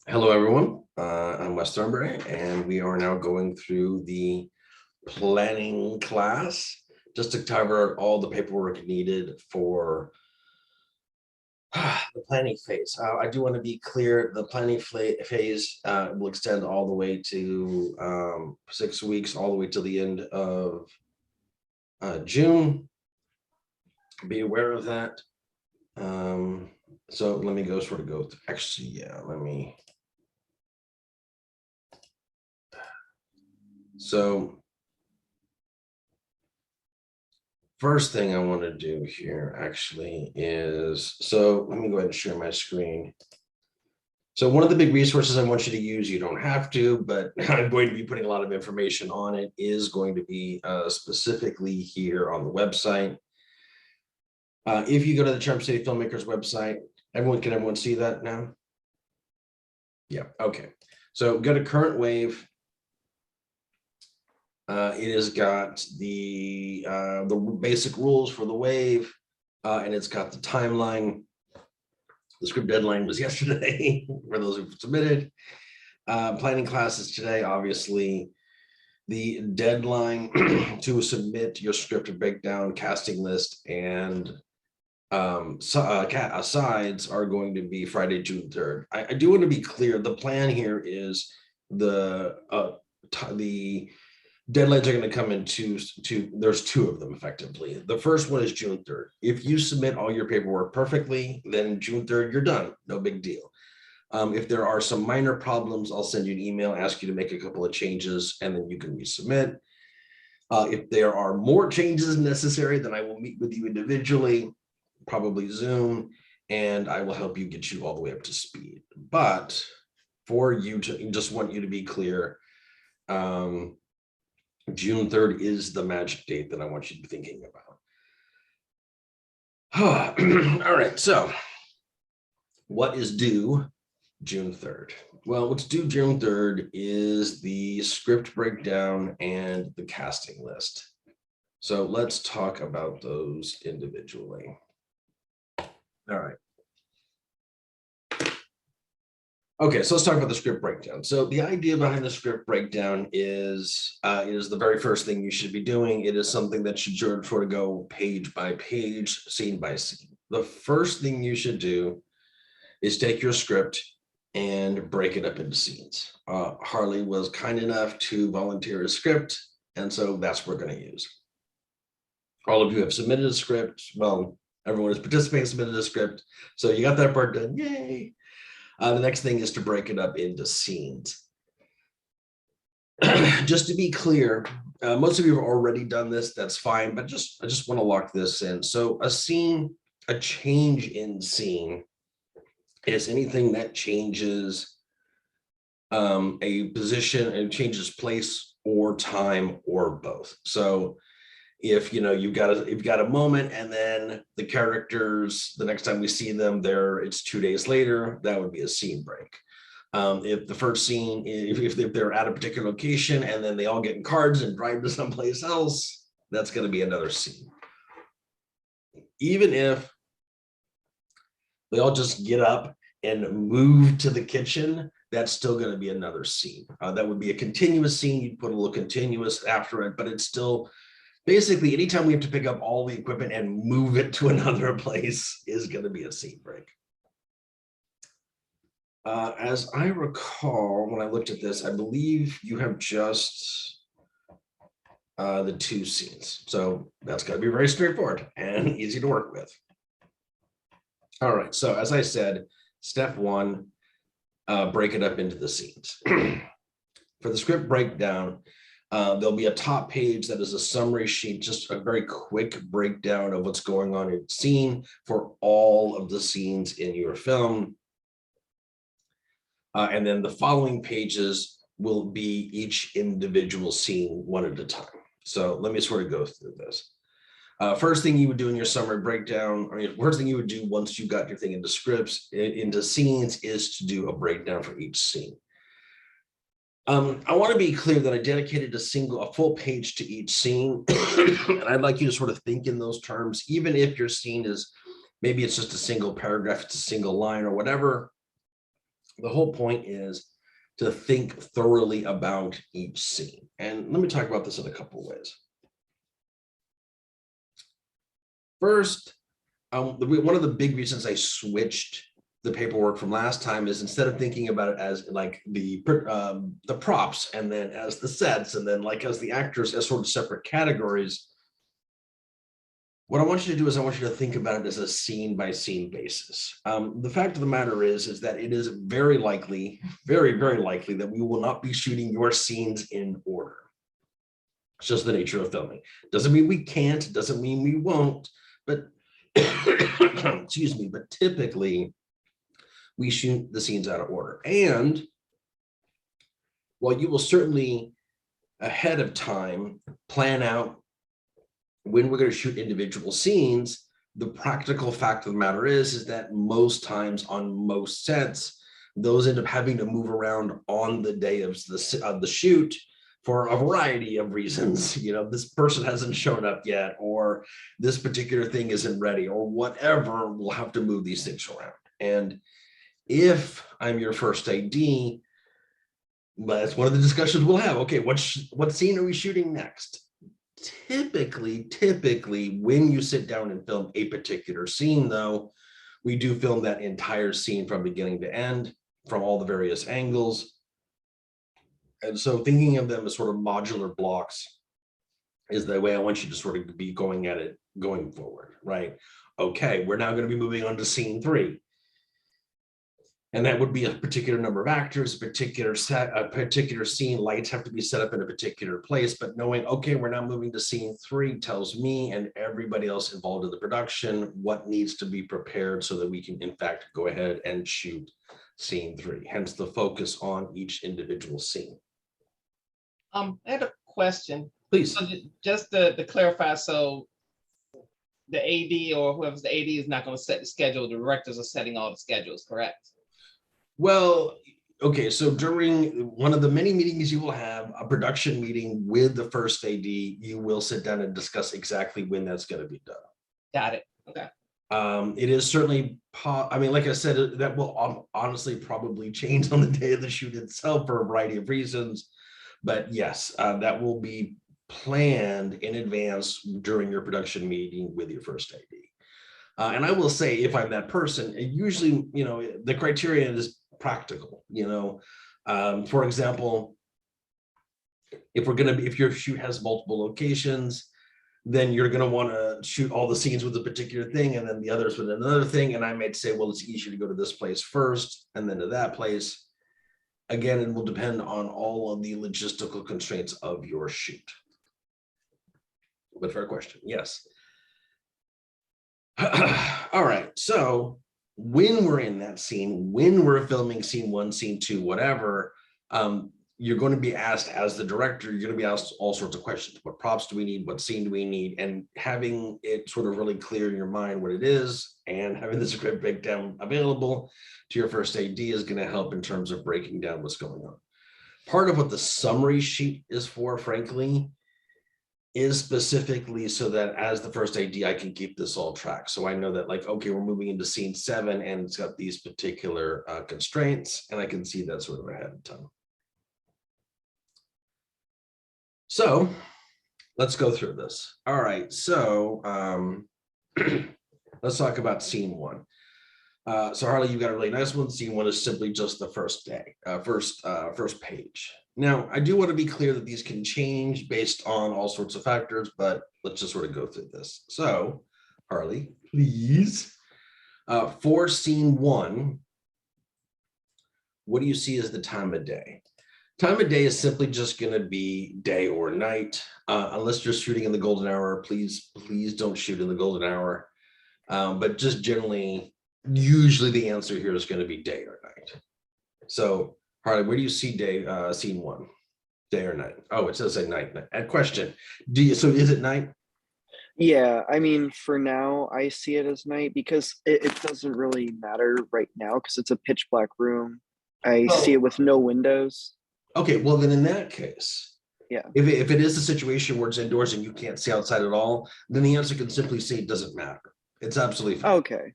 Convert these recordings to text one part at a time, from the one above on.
Hello, everyone. I'm Wes Thornberry, and we are now going through the planning class just to cover all the paperwork needed for the planning phase. I do want to be clear, the planning phase will extend all the way to 6 weeks, all the way till the end of June. Be aware of that. So let me go actually, yeah, so first thing I want to do here actually is, so let me go ahead and share my screen. So one of the big resources I want you to use, you don't have to, but I'm going to be putting a lot of information on it, is going to be specifically here on the website. If you go to the Charm City Filmmakers website, can everyone see that now? Yeah, okay. So go to Current Wave. It has got the basic rules for the wave, and it's got the timeline. The script deadline was yesterday for those who submitted. Planning classes today, obviously. The deadline to submit your script breakdown, casting list, and sides are going to be Friday, June 3rd. I do want to be clear. The plan here is the deadlines are going to come in there's two of them effectively. The first one is June 3rd. If you submit all your paperwork perfectly, then June 3rd, you're done. No big deal. If there are some minor problems, I'll send you an email, ask you to make a couple of changes, and then you can resubmit. If there are more changes necessary, then I will meet with you individually, probably Zoom, and I will help you get you all the way up to speed. But for you to, just want you to be clear, June 3rd is the magic date that I want you to be thinking about. All right, so what is due June 3rd? Well, what's due June 3rd is the script breakdown and the casting list. So let's talk about those individually. All right. Okay, so let's talk about the script breakdown. So the idea behind the script breakdown is the very first thing you should be doing. It is something that should sort of go page by page, scene by scene. The first thing you should do is take your script and break it up into scenes. Harley was kind enough to volunteer a script, and so that's what we're going to use. All of you have submitted a script. Well, everyone who's participating submitted a script. So you got that part done. Yay. The next thing is to break it up into scenes. Just to be clear, most of you have already done this. That's fine, but I just want to lock this in. So a scene, a change in scene is anything that changes a position and changes place or time or both. So if you've got a moment and then the characters, the next time we see them it's 2 days later, that would be a scene break. If the first scene, if they're at a particular location and then they all get in cars and drive to someplace else, that's going to be another scene. Even if they all just get up and move to the kitchen, that's still going to be another scene. That would be a continuous scene. You'd put a little continuous after it, but it's still basically anytime we have to pick up all the equipment and move it to another place is going to be a scene break. As I recall, when I looked at this, I believe you have just the 2 scenes. So that's going to be very straightforward and easy to work with. All right, so as I said, step 1, break it up into the scenes. For the script breakdown, there'll be a top page that is a summary sheet, just a very quick breakdown of what's going on in scene for all of the scenes in your film. And then the following pages will be each individual scene one at a time. So let me sort of go through this. First thing you would do in your summary breakdown, or first thing you would do once you got your thing into scripts, into scenes, is to do a breakdown for each scene. I want to be clear that I dedicated a full page to each scene, and I'd like you to sort of think in those terms, even if your scene is, maybe it's just a single paragraph, it's a single line or whatever. The whole point is to think thoroughly about each scene. And let me talk about this in a couple of ways. First, one of the big reasons I switched the paperwork from last time is instead of thinking about it as like the props and then as the sets and then like as the actors as sort of separate categories, what I want you to do is I want you to think about it as a scene by scene basis. The fact of the matter is that it is very likely, very, very likely that we will not be shooting your scenes in order. It's just the nature of filming. Doesn't mean we can't, doesn't mean we won't, but excuse me, but typically we shoot the scenes out of order. And while you will certainly ahead of time plan out when we're going to shoot individual scenes, the practical fact of the matter is that most times on most sets, those end up having to move around on the day of the shoot for a variety of reasons. You know, this person hasn't shown up yet, or this particular thing isn't ready, or whatever. We'll have to move these things around. And if I'm your first AD, that's one of the discussions we'll have. Okay, what scene are we shooting next? Typically, when you sit down and film a particular scene, though, we do film that entire scene from beginning to end, from all the various angles. And so thinking of them as sort of modular blocks is the way I want you to sort of be going at it going forward, right? Okay, we're now going to be moving on to scene 3. And that would be a particular number of actors, a particular set, a particular scene. Lights have to be set up in a particular place, but knowing, okay, we're now moving to scene 3 tells me and everybody else involved in the production what needs to be prepared so that we can, in fact, go ahead and shoot scene 3. Hence the focus on each individual scene. I had a question. Please. So just to clarify, so the AD or whoever's the AD is not going to set the schedule. The directors are setting all the schedules, correct? Well, okay, so during one of the many meetings you will have, a production meeting with the first AD, you will sit down and discuss exactly when that's going to be done. Got it. Okay. It is certainly, I mean, like I said, that will honestly probably change on the day of the shoot itself for a variety of reasons. But yes, that will be planned in advance during your production meeting with your first AD. And I will say, if I'm that person, usually, you know, the criterion is practical, you know. For example, if your shoot has multiple locations, then you're going to want to shoot all the scenes with a particular thing and then the others with another thing. And I might say, well, it's easier to go to this place first and then to that place. Again, it will depend on all of the logistical constraints of your shoot. But fair question, yes. All right, so when we're in that scene, when we're filming scene 1, scene 2, whatever, you're going to be asked as the director, you're going to be asked all sorts of questions. What props do we need? What scene do we need? And having it sort of really clear in your mind what it is and having the script breakdown available to your first AD is going to help in terms of breaking down what's going on. Part of what the summary sheet is for, frankly, is specifically so that as the first AD, I can keep this all track. So I know that, like, okay, we're moving into scene 7 and it's got these particular constraints, and I can see that sort of ahead of time. So let's go through this. All right, so let's talk about scene 1. So Harley, you've got a really nice one. Scene 1 is simply just the first day, first page. Now, I do want to be clear that these can change based on all sorts of factors, but let's just sort of go through this. So Harley, please, for scene 1, what do you see as the time of day? Time of day is simply just going to be day or night, unless you're shooting in the golden hour. Please don't shoot in the golden hour. But just generally, usually the answer here is going to be day or night. So Harley, where do you see day, scene 1, day or night? Oh, it says a night. Question: so is it night? Yeah, I mean, for now, I see it as night because it doesn't really matter right now because it's a pitch black room. I see it with no windows. Okay, well then in that case, yeah, if it is a situation where it's indoors and you can't see outside at all, then the answer can simply say it doesn't matter. It's absolutely fine. Okay.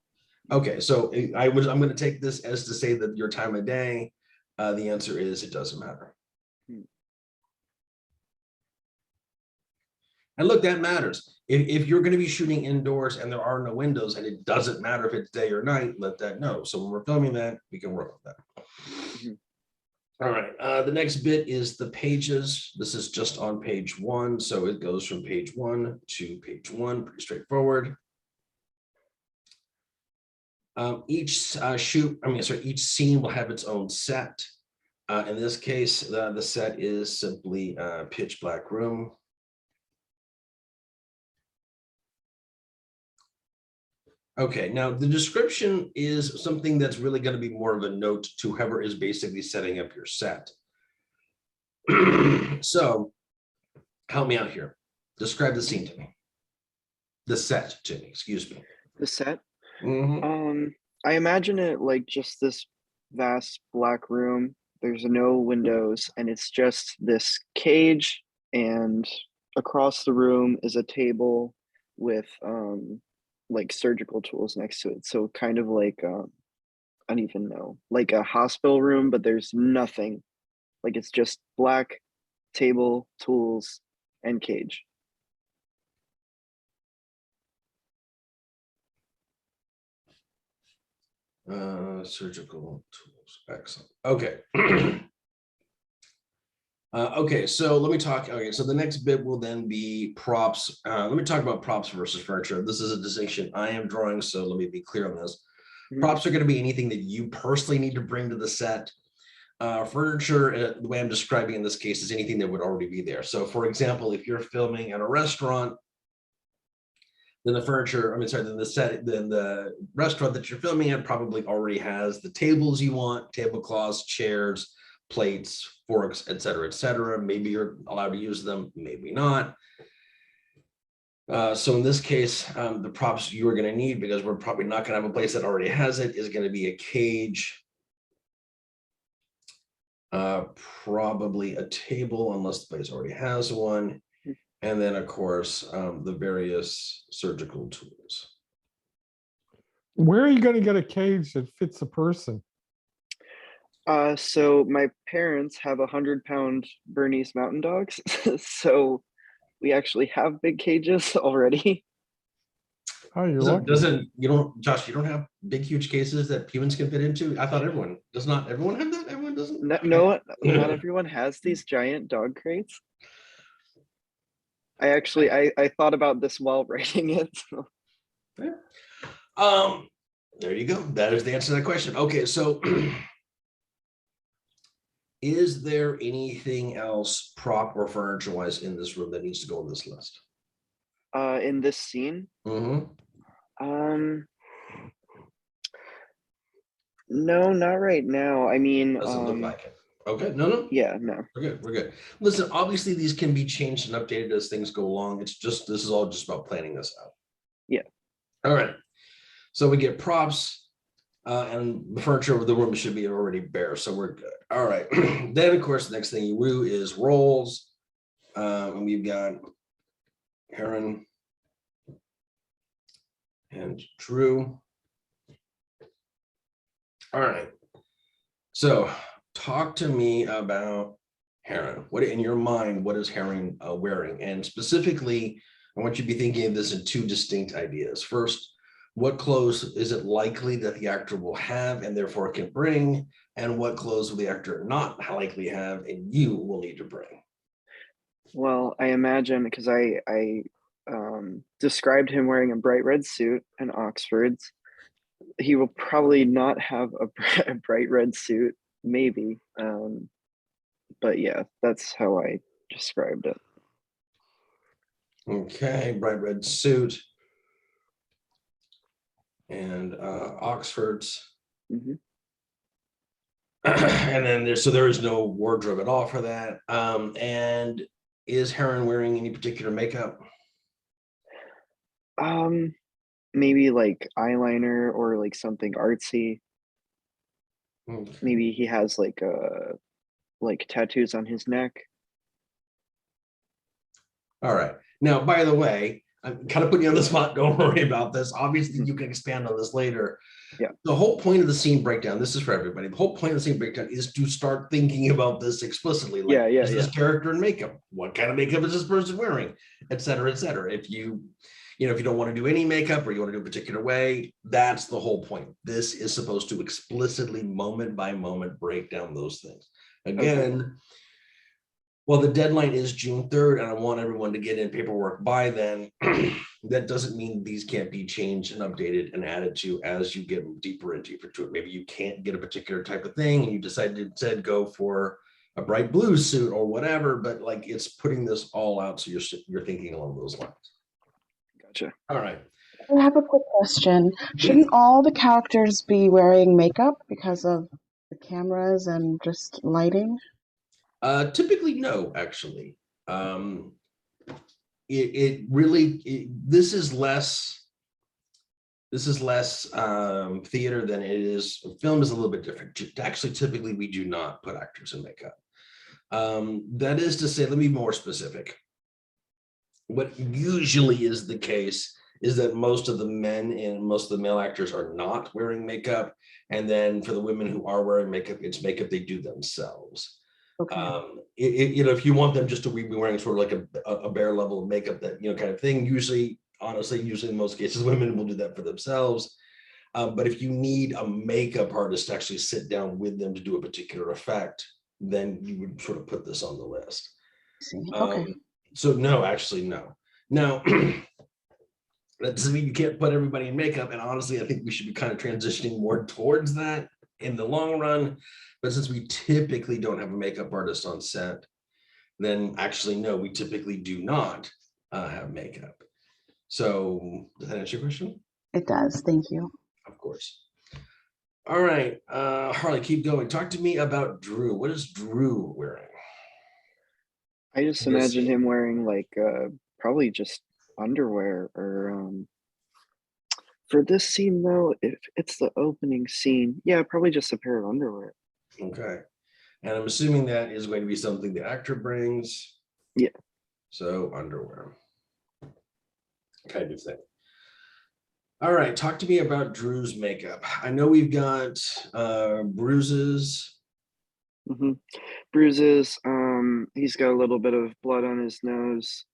Okay, so I'm gonna take this as to say that your time of day, the answer is it doesn't matter. Hmm. And look, that matters. If you're gonna be shooting indoors and there are no windows and it doesn't matter if it's day or night, let that know. So when we're filming that, we can work with that. Mhm. All right, the next bit is the pages. This is just on page 1, so it goes from page 1 to page 1, pretty straightforward. Each each scene will have its own set. In this case, the set is simply a pitch black room. Okay, now the description is something that's really going to be more of a note to whoever is basically setting up your set. So help me out here. Describe the scene to me. The set to me, excuse me. The set. Mhm. I imagine it like just this vast black room. There's no windows, and it's just this cage, and across the room is a table with like surgical tools next to it. So kind of like I don't even know, like a hospital room, but there's nothing. Like it's just black table, tools, and cage. Surgical tools, excellent. Okay. Okay, so let me talk. Okay, so the next bit will then be props. Let me talk about props versus furniture. This is a distinction I am drawing, so let me be clear on this. Mhm. Props are going to be anything that you personally need to bring to the set. Furniture, the way I'm describing in this case, is anything that would already be there. So, for example, if you're filming at a restaurant, then the furniture, I mean, sorry, then the restaurant that you're filming at probably already has the tables you want, tablecloths, chairs, plates, forks, et cetera, et cetera. Maybe you're allowed to use them, maybe not. So in this case, the props you are going to need, because we're probably not going to have a place that already has it, is going to be a cage, probably a table, unless the place already has one, and then, of course, the various surgical tools. Where are you going to get a cage that fits a person? So my parents have 100-pound Bernese Mountain Dogs, so we actually have big cages already. Oh, you're Doesn't, lucky. doesn't, you don't, Josh, you don't have big, huge cases that humans can fit into? I thought everyone, does not everyone have that? Everyone doesn't? No, not everyone has these giant dog crates. I thought about this while writing it. Um, there you go. That is the answer to that question. Okay, so is there anything else prop or furniture wise in this room that needs to go on this list? In this scene, Mhm. no, not right now. I mean, Doesn't look like it. Okay, no. yeah, no. We're good. Listen, obviously these can be changed and updated as things go along. It's just, this is all just about planning this out. Yeah. All right. So we get props, and the furniture of the room should be already bare, so we're good. All right. Then, of course, the next thing you do is rolls. And we've got Aaron and Drew. All right. So talk to me about Heron. What in your mind, what is Heron wearing? And specifically, I want you to be thinking of this in two distinct ideas. First, what clothes is it likely that the actor will have and therefore can bring? And what clothes will the actor not likely have and you will need to bring? Well, I imagine because I described him wearing a bright red suit and Oxfords. He will probably not have a bright red suit, maybe. But yeah, that's how I described it. Okay, bright red suit and Oxfords. Mhm. And then there is no wardrobe at all for that. And is Heron wearing any particular makeup? Maybe like eyeliner or like something artsy. Okay. Maybe he has like tattoos on his neck. All right. Now, by the way, I'm kind of putting you on the spot. Don't worry about this. Obviously, you can expand on this later. Yeah. The whole point of the scene breakdown, this is for everybody. The whole point of the scene breakdown is to start thinking about this explicitly. Like, Yeah, is this character in makeup? What kind of makeup is this person wearing? Et cetera, et cetera. If you don't want to do any makeup or you want to do a particular way, that's the whole point. This is supposed to explicitly moment by moment break down those things. Again, well, the deadline is June 3rd, and I want everyone to get in paperwork by then. That doesn't mean these can't be changed and updated and added to as you get deeper and deeper to it. Maybe you can't get a particular type of thing and you decide to instead go for a bright blue suit or whatever, but like it's putting this all out so you're thinking along those lines. Gotcha. All right. I have a quick question. Shouldn't all the characters be wearing makeup because of the cameras and just lighting? Typically, no, actually. It really, this is less theater than it is. Film is a little bit different. Actually, typically we do not put actors in makeup. That is to say, let me be more specific. What usually is the case is that most of the men and most of the male actors are not wearing makeup. And then for the women who are wearing makeup, it's makeup they do themselves. Okay. If you want them just to be wearing sort of like a bare level of makeup, that kind of thing, usually in most cases women will do that for themselves. But if you need a makeup artist to actually sit down with them to do a particular effect, then you would sort of put this on the list. I see. Okay. So no, actually no. Now that doesn't mean you can't put everybody in makeup, and honestly I think we should be kind of transitioning more towards that in the long run. But since we typically don't have a makeup artist on set, then actually, no, we typically do not have makeup. So does that answer your question? It does. Thank you. Of course. All right, Harley, keep going. Talk to me about Drew. What is Drew wearing? I just in this imagine scene? him wearing like probably just underwear or for this scene though, if it's the opening scene, yeah, probably just a pair of underwear. Okay. And I'm assuming that is going to be something the actor brings. Yeah. So underwear. Kind of thing. All right, talk to me about Drew's makeup. I know we've got bruises. Bruises. He's got a little bit of blood on his nose.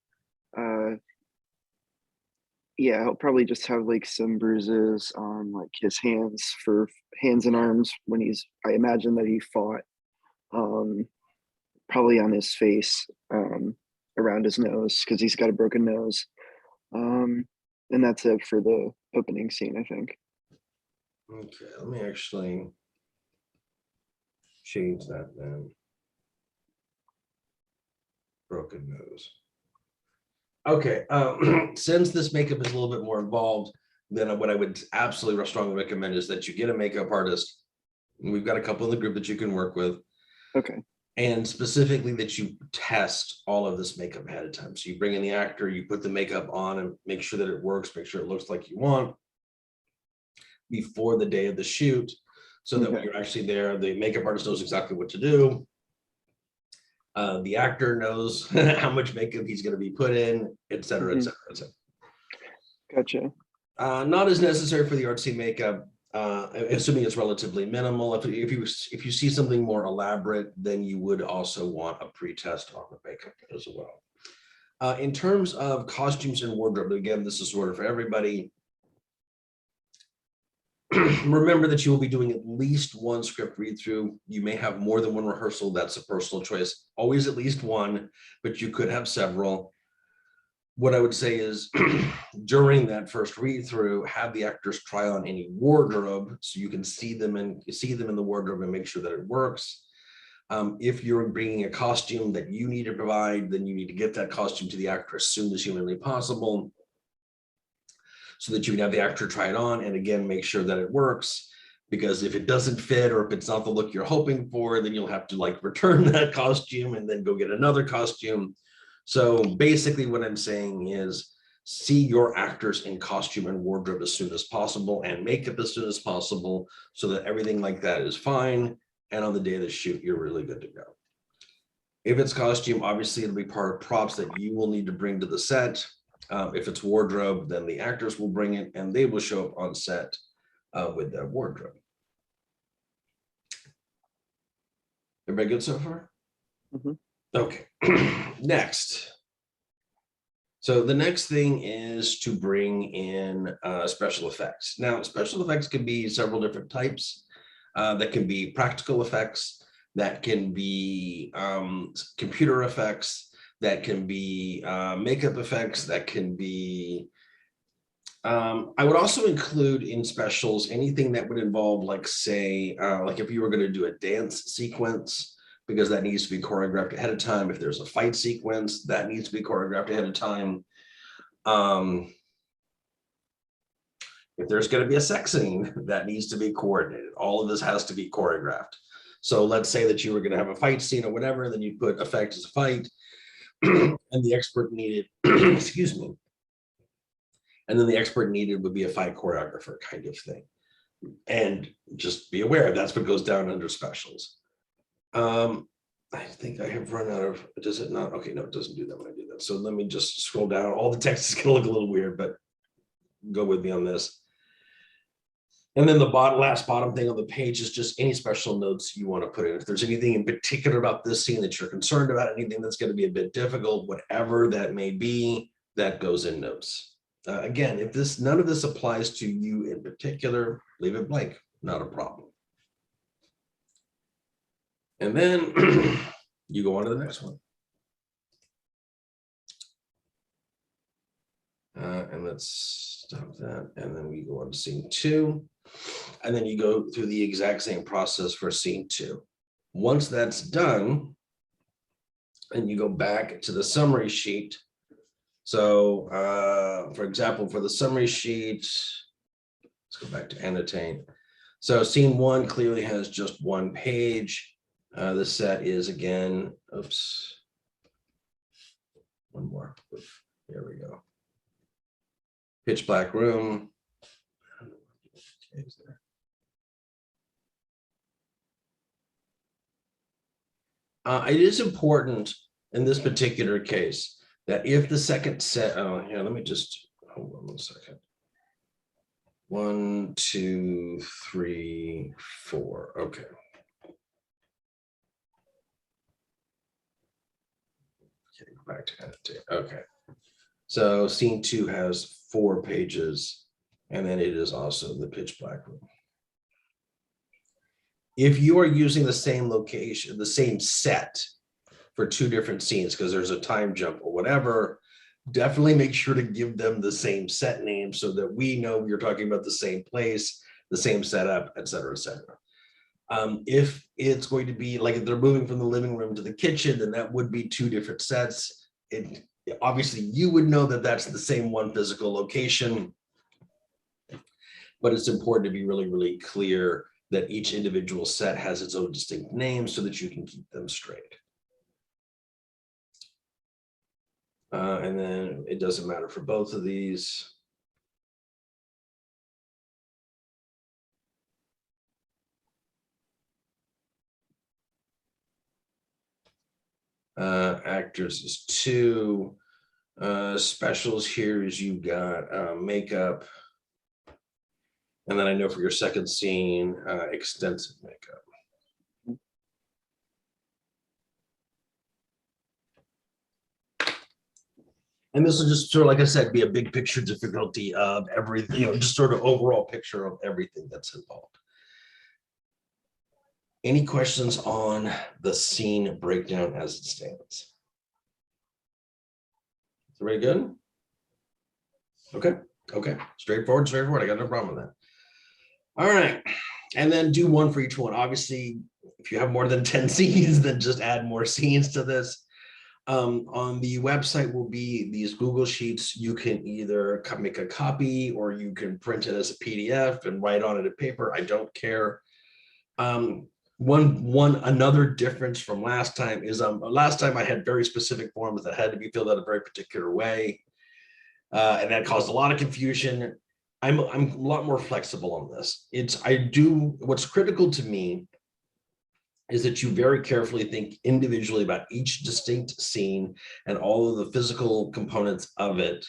Yeah, he'll probably just have like some bruises on like his hands and arms when I imagine that he fought. Probably on his face, around his nose because he's got a broken nose. And that's it for the opening scene, I think. Okay, let me actually change that then. Broken nose. Okay, since this makeup is a little bit more involved, then what I would absolutely strongly recommend is that you get a makeup artist. We've got a couple in the group that you can work with. Okay. And specifically that you test all of this makeup ahead of time. So you bring in the actor, you put the makeup on and make sure that it works, make sure it looks like you want before the day of the shoot, so that when you're actually there, the makeup artist knows exactly what to do. The actor knows how much makeup he's going to be put in, et cetera, et cetera, et cetera. Gotcha. Not as necessary for the artsy makeup, assuming it's relatively minimal. If you see something more elaborate, then you would also want a pre-test on the makeup as well. In terms of costumes and wardrobe, again, this is sort of for everybody. Remember that you will be doing at least one script read through. You may have more than one rehearsal. That's a personal choice. Always at least one, but you could have several. What I would say is during that first read through, have the actors try on any wardrobe so you can see them in the wardrobe and make sure that it works. If you're bringing a costume that you need to provide, then you need to get that costume to the actor as soon as humanly possible, so that you can have the actor try it on and again make sure that it works. Because if it doesn't fit or if it's not the look you're hoping for, then you'll have to like return that costume and then go get another costume. So basically what I'm saying is see your actors in costume and wardrobe as soon as possible and makeup as soon as possible, so that everything like that is fine. And on the day of the shoot, you're really good to go. If it's costume, obviously it'll be part of props that you will need to bring to the set. If it's wardrobe, then the actors will bring it and they will show up on set with their wardrobe. Everybody good so far? Mhm. Okay, next. So the next thing is to bring in special effects. Now, special effects can be several different types. That can be practical effects, that can be computer effects, that can be makeup effects, that can be I would also include in specials anything that would involve, like, say, like if you were going to do a dance sequence, because that needs to be choreographed ahead of time. If there's a fight sequence, that needs to be choreographed ahead of time. If there's going to be a sex scene, that needs to be coordinated. All of this has to be choreographed. So let's say that you were going to have a fight scene or whatever, then you put effect as a fight, and the expert needed, excuse me, and then the expert needed would be a fight choreographer kind of thing. And just be aware, that's what goes down under specials. I think I have run out of, does it not? Okay, no, it doesn't do that when I do that. So let me just scroll down. All the text is gonna look a little weird, but go with me on this. And then the last bottom thing on the page is just any special notes you want to put in. If there's anything in particular about this scene that you're concerned about, anything that's going to be a bit difficult, whatever that may be, that goes in notes. Again, if none of this applies to you in particular, leave it blank, not a problem. And then you go on to the next one. And let's stop that. And then we go on to scene 2. And then you go through the exact same process for scene 2. Once that's done, and you go back to the summary sheet. So for example, for the summary sheet, let's go back to annotate. So scene 1 clearly has just one page. The set is again, oops, one more. Here we go. Pitch black room. It is important in this particular case that if the second set, oh, here, let me just hold on 1 second. 1, 2, 3, 4. Okay. Okay, go back to annotate. Okay. So scene 2 has 4 pages, and then it is also the pitch black room. If you are using the same location, the same set for 2 different scenes, because there's a time jump or whatever, definitely make sure to give them the same set name so that we know you're talking about the same place, the same setup, et cetera, et cetera. If it's going to be like if they're moving from the living room to the kitchen, then that would be 2 different sets. Obviously, you would know that that's the same one physical location, but it's important to be really, really clear that each individual set has its own distinct name so that you can keep them straight. And then it doesn't matter for both of these. Actors is 2. Specials here is you got makeup. And then I know for your second scene, extensive makeup. And this will just sort of, like I said, be a big picture difficulty of everything, just sort of overall picture of everything that's involved. Any questions on the scene breakdown as it stands? Everybody good? Okay, straightforward. I got no problem with that. All right, and then do one for each one. Obviously, if you have more than 10 scenes, then just add more scenes to this. On the website will be these Google Sheets. You can either make a copy or you can print it as a PDF and write on it in paper. I don't care. Another difference from last time is last time I had very specific forms that had to be filled out a very particular way. And that caused a lot of confusion. I'm a lot more flexible on this. What's critical to me is that you very carefully think individually about each distinct scene and all of the physical components of it,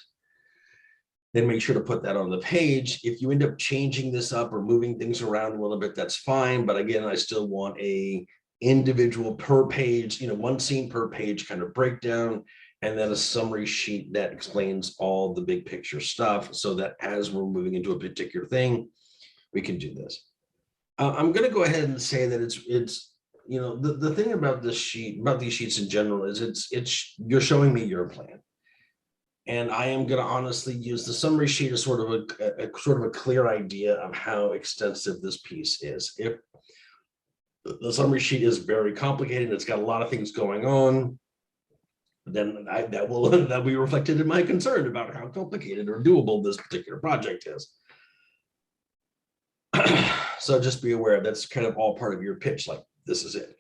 then make sure to put that on the page. If you end up changing this up or moving things around a little bit, that's fine. But again, I still want a individual per page, one scene per page kind of breakdown, and then a summary sheet that explains all the big picture stuff so that as we're moving into a particular thing, we can do this. I'm going to go ahead and say that it's the thing about this sheet, about these sheets in general, is it's you're showing me your plan. And I am going to honestly use the summary sheet as sort of a clear idea of how extensive this piece is. If the summary sheet is very complicated, it's got a lot of things going on, then that will be reflected in my concern about how complicated or doable this particular project is. So just be aware that's kind of all part of your pitch. Like, this is it.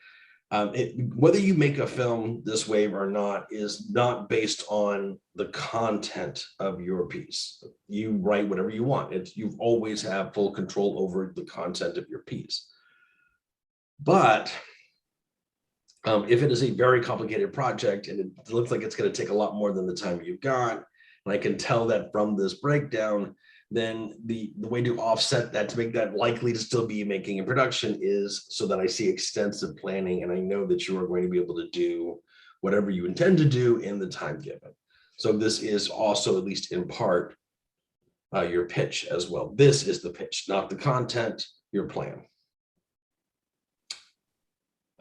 Whether you make a film this way or not is not based on the content of your piece. You write whatever you want. You always have full control over the content of your piece. But if it is a very complicated project and it looks like it's going to take a lot more than the time you've got, and I can tell that from this breakdown, then the way to offset that, to make that likely to still be making in production, is so that I see extensive planning and I know that you are going to be able to do whatever you intend to do in the time given. So this is also, at least in part, your pitch as well. This is the pitch, not the content, your plan.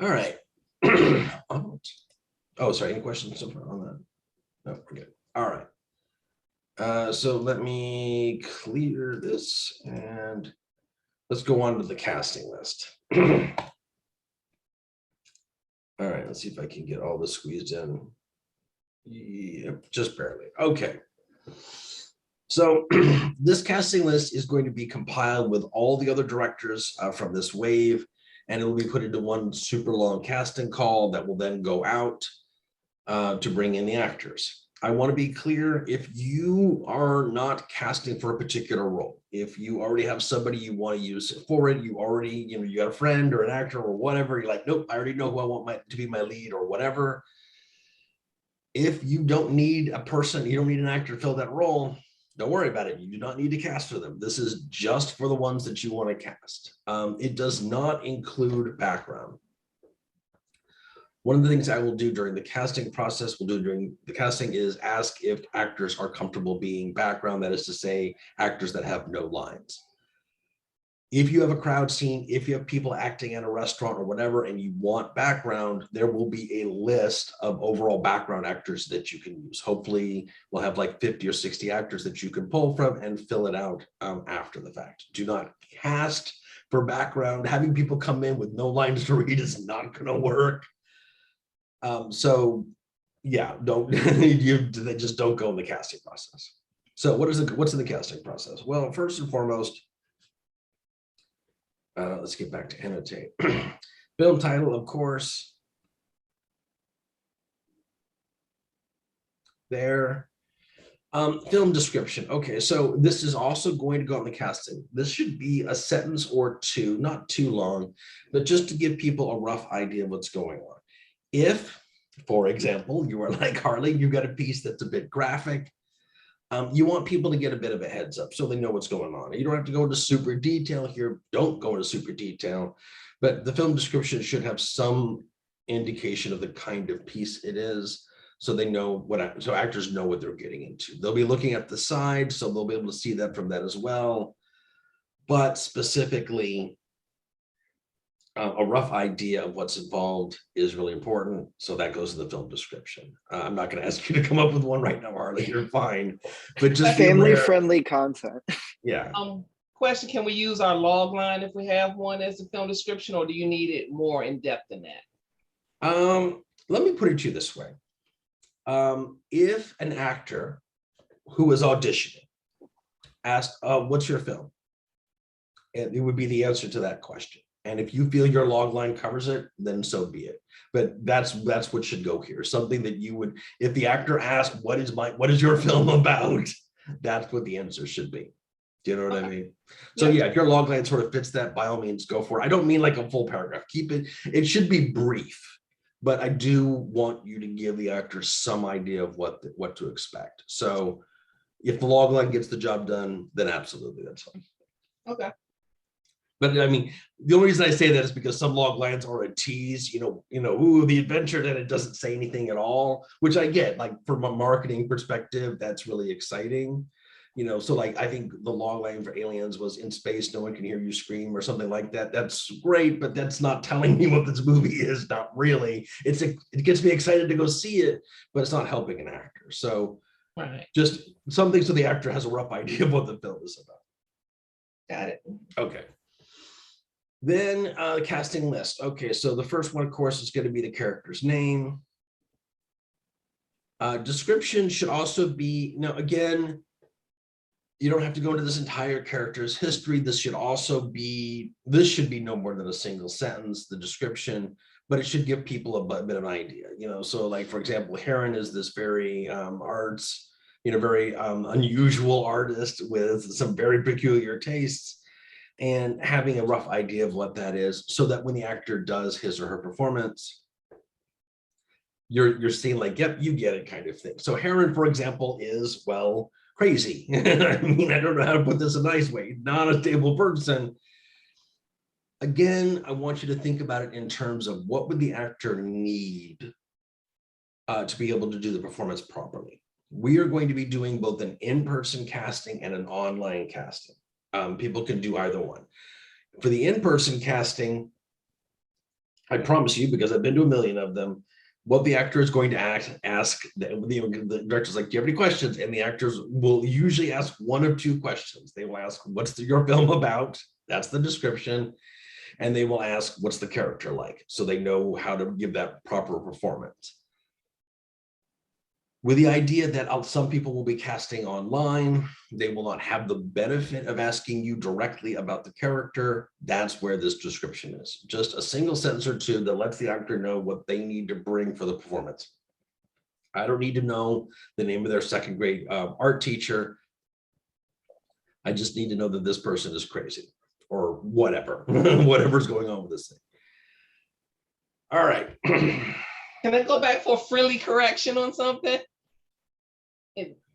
All right. Oh, sorry, any questions on that? No, we're good. All right. So let me clear this and let's go on to the casting list. All right, let's see if I can get all this squeezed in. Yep, just barely. Okay. So this casting list is going to be compiled with all the other directors from this wave, and it will be put into one super long casting call that will then go out to bring in the actors. I want to be clear, if you are not casting for a particular role, if you already have somebody you want to use for it, you already, you got a friend or an actor or whatever, you're like, nope, I already know who I want to be my lead or whatever. If you don't need a person, you don't need an actor to fill that role, don't worry about it. You do not need to cast for them. This is just for the ones that you want to cast. It does not include background. One of the things I will do during the casting process, is ask if actors are comfortable being background. That is to say, actors that have no lines. If you have a crowd scene, if you have people acting at a restaurant or whatever, and you want background, there will be a list of overall background actors that you can use. Hopefully we'll have like 50 or 60 actors that you can pull from and fill it out after the fact. Do not cast for background. Having people come in with no lines to read is not going to work. So yeah, they just don't go in the casting process. So what's in the casting process? Well, first and foremost, let's get back to annotate. Film title, of course. There. Film description. Okay, so this is also going to go on the casting. This should be a sentence or two, not too long, but just to give people a rough idea of what's going on. If, for example, you are like Harley, you've got a piece that's a bit graphic, you want people to get a bit of a heads up so they know what's going on. You don't have to go into super detail here. Don't go into super detail, but the film description should have some indication of the kind of piece it is, so they know so actors know what they're getting into. They'll be looking at the side, so they'll be able to see that from that as well. But specifically, a rough idea of what's involved is really important. So that goes to the film description. I'm not going to ask you to come up with one right now, Harley. You're fine. But just family-friendly content. Yeah. Question, can we use our log line if we have one as a film description, or do you need it more in depth than that? Let me put it to you this way. If an actor who is auditioning asked, what's your film? And it would be the answer to that question. And if you feel your log line covers it, then so be it. But that's what should go here. Something that you would, if the actor asked, what is your film about? That's what the answer should be. Do you know what I mean? So yeah, if your log line sort of fits that, by all means, go for it. I don't mean like a full paragraph. It should be brief, but I do want you to give the actor some idea of what to expect. So If the log line gets the job done, then absolutely, that's fine. Okay. But I mean, the only reason I say that is because some log lines are a tease, ooh, the adventure, then it doesn't say anything at all, which I get, like from a marketing perspective, that's really exciting. So like I think the log line for Aliens was in space, no one can hear you scream or something like that. That's great, but that's not telling me what this movie is, not really. It gets me excited to go see it, but it's not helping an actor. So Right. just something so the actor has a rough idea of what the film is about. Got it. Okay. Then casting list. Okay, so the first one, of course, is going to be the character's name. Description should also be, now again, you don't have to go into this entire character's history. This should be no more than a single sentence, the description, but it should give people a bit of an idea, So like, for example, Heron is this very very unusual artist with some very peculiar tastes, and having a rough idea of what that is, so that when the actor does his or her performance, you're seeing like, yep, you get it kind of thing. So Heron, for example, is, well, crazy. I mean, I don't know how to put this a nice way, not a stable person. Again, I want you to think about it in terms of what would the actor need to be able to do the performance properly. We are going to be doing both an in-person casting and an online casting. People can do either one. For the in-person casting, I promise you, because I've been to a million of them, what the actor is going to ask, the director's like, do you have any questions? And the actors will usually ask one of two questions. They will ask, what's your film about? That's the description. And they will ask, what's the character like? So they know how to give that proper performance. With the idea that some people will be casting online, they will not have the benefit of asking you directly about the character. That's where this description is. Just a single sentence or two that lets the actor know what they need to bring for the performance. I don't need to know the name of their second grade art teacher. I just need to know that this person is crazy or whatever, whatever's going on with this thing. All right. Can I go back for a friendly correction on something?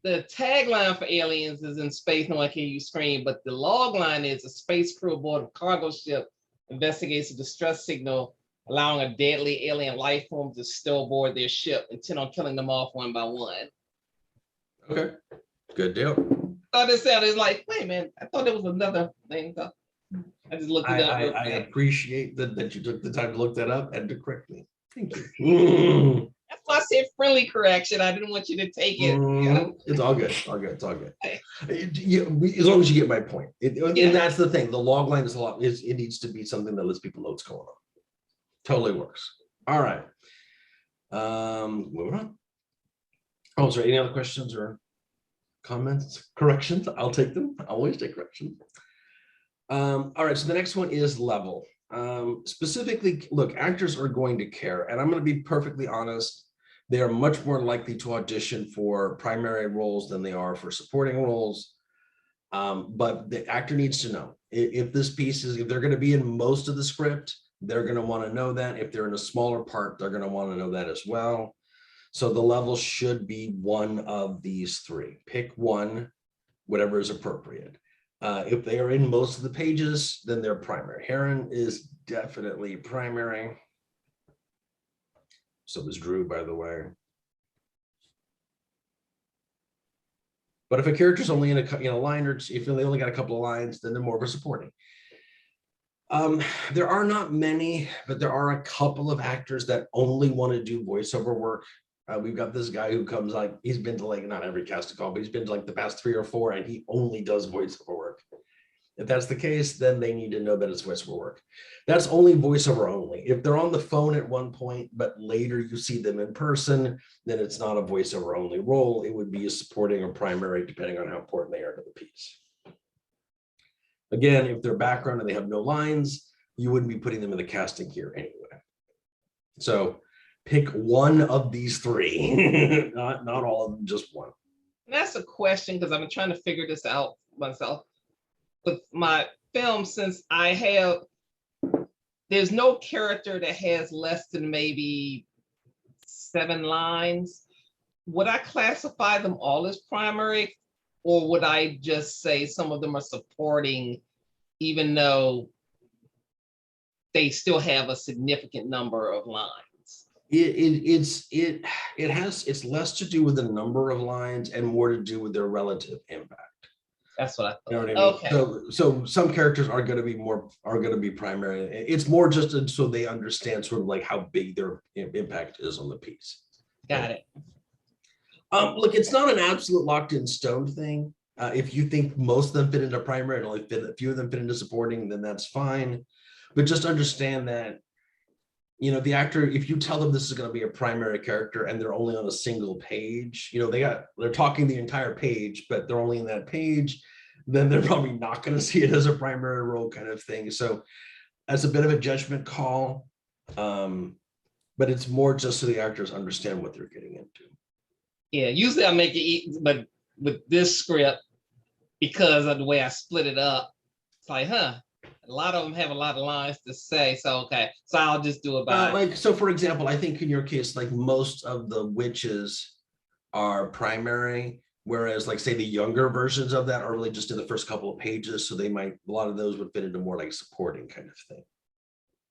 The tagline for Aliens is in space, no one can you scream, but the log line is a space crew aboard a cargo ship investigates a distress signal, allowing a deadly alien life form to still aboard their ship, intent on killing them off one by one. Okay, good deal. I thought it sounded like, wait a minute, I thought there was another thing. I just looked it up. I appreciate that you took the time to look that up and to correct me. Thank you. That's why I said friendly correction. I didn't want you to take it. It's all good. It's all good. It's all good. As long as you get my point. And that's the thing. The log line is it needs to be something that lets people know what's going on. Totally works. All right. Moving on. Oh, sorry. Any other questions or comments? Corrections? I'll take them. I always take corrections. All right. So the next one is level. Specifically, look, actors are going to care, and I'm going to be perfectly honest, they are much more likely to audition for primary roles than they are for supporting roles. But the actor needs to know if they're going to be in most of the script, they're going to want to know that. If they're in a smaller part, they're going to want to know that as well. So the level should be one of these three. Pick one, whatever is appropriate. If they are in most of the pages, then they're primary. Heron is definitely primary. So is Drew, by the way. But if a character's only in a line, or if they only got a couple of lines, then they're more of a supporting. There are not many, but there are a couple of actors that only want to do voiceover work. We've got this guy who comes, like, he's been to, like, not every casting call, but he's been to like the past 3 or 4, and he only does voiceover work. If that's the case, then they need to know that it's voiceover work. That's only voiceover only. If they're on the phone at one point, but later you see them in person, then it's not a voiceover only role. It would be a supporting or primary, depending on how important they are to the piece. Again, if they're background and they have no lines, you wouldn't be putting them in the casting here anyway. So pick one of these three, not all of them, just one. And that's a question, because I've been trying to figure this out myself. With my film, since there's no character that has less than maybe 7 lines, would I classify them all as primary? Or would I just say some of them are supporting, even though they still have a significant number of lines? It's less to do with the number of lines and more to do with their relative impact. That's what I You know thought. what I mean? Okay, So some characters are going to be primary. It's more just so they understand sort of like how big their impact is on the piece. got it. Look, it's not an absolute locked in stone thing. If you think most of them fit into primary and only a few of them fit into supporting, then that's fine. But just understand that, you know, the actor, if you tell them this is going to be a primary character and they're only on a single page, you know, they're talking the entire page, but they're only in that page, then they're probably not going to see it as a primary role kind of thing. So that's a bit of a judgment call. But it's more just so the actors understand what they're getting into. Yeah, usually I make it easy, but with this script, because of the way I split it up, it's like, a lot of them have a lot of lines to say. So, okay, so I'll just do it by, Like, so for example, I think in your case, like most of the witches are primary, whereas like say the younger versions of that are really just in the first couple of pages. So a lot of those would fit into more like supporting kind of thing.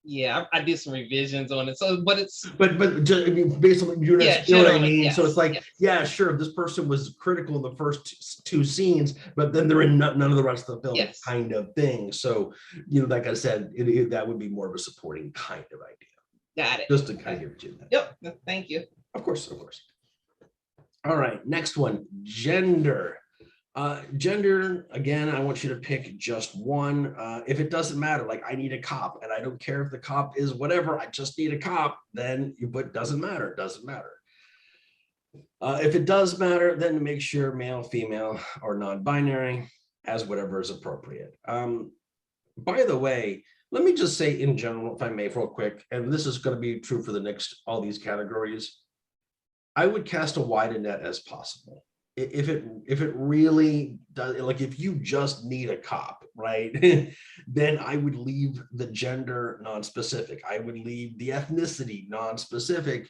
yeah, I did some revisions on it. So, but it's, But just, I mean, basically, you know, Yeah, you know what I generally, mean? So yes, it's like, yes. yeah, sure, this person was critical in the first two scenes, but then they're in none of the rest of the film Yes. kind of thing. So, you know, like I said, that would be more of a supporting kind of idea, got it. just to kind of give it to you. Yep, thank you. Of course, of course. All right, next one, gender. Gender, again, I want you to pick just one. If it doesn't matter, like I need a cop and I don't care if the cop is whatever, I just need a cop, then you put doesn't matter, doesn't matter. If it does matter, then make sure male, female, or non-binary as whatever is appropriate. By the way, let me just say in general, if I may, real quick, and this is going to be true for the next, all these categories, I would cast a wide a net as possible. If it really does, like if you just need a cop, right, then I would leave the gender non-specific. I would leave the ethnicity non-specific,